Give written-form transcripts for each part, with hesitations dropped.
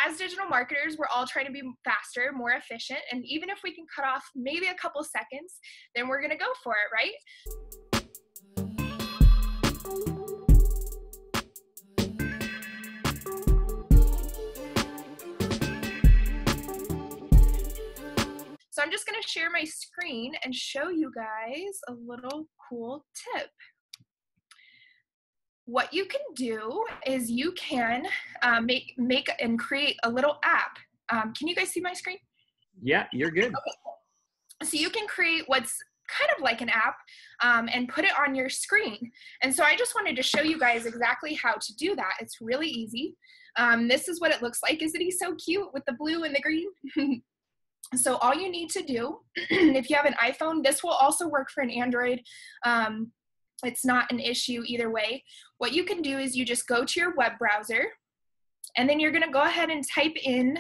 as digital marketers, we're all trying to be faster, more efficient, and even if we can cut off maybe a couple seconds, then we're gonna go for it, right? So I'm just gonna share my screen and show you guys a little cool tip. What you can do is you can make and create a little app. Can you guys see my screen? Yeah, you're good. Okay. So you can create what's kind of like an app and put it on your screen. And so I just wanted to show you guys exactly how to do that. It's really easy. This is what it looks like. Isn't he so cute with the blue and the green? So all you need to do, if you have an iPhone, this will also work for an Android. It's not an issue either way. What you can do is you just go to your web browser, and then you're gonna go ahead and type in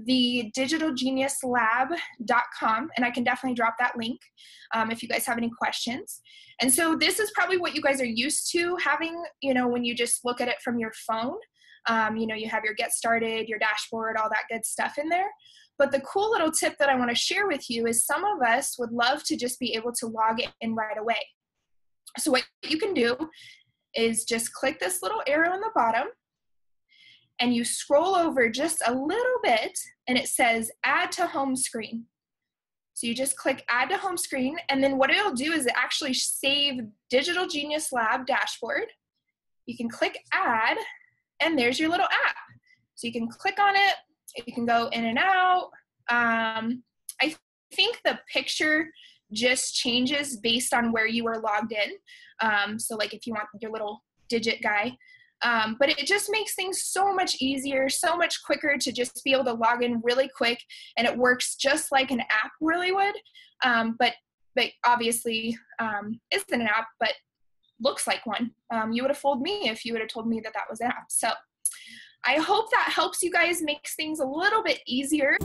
the digitalgeniuslab.com, and I can definitely drop that link if you guys have any questions. And so this is probably what you guys are used to having, when you just look at it from your phone. You have your get started, your dashboard, all that good stuff in there. But the cool little tip that I want to share with you is some of us would love to just be able to log in right away. So what you can do is just click this little arrow in the bottom, and you scroll over just a little bit, and it says add to home screen. So you just click add to home screen, and then what it'll do is it actually save Digital Genius Lab dashboard. You can click add, and there's your little app. So you can click on it, you can go in and out. I think the picture just changes based on where you were logged in. So like if you want your little digit guy, but it just makes things so much easier, so much quicker to just be able to log in really quick, and it works just like an app really would. But obviously isn't an app, but looks like one. You would have fooled me if you would have told me that that was an app. So I hope that helps you guys, makes things a little bit easier.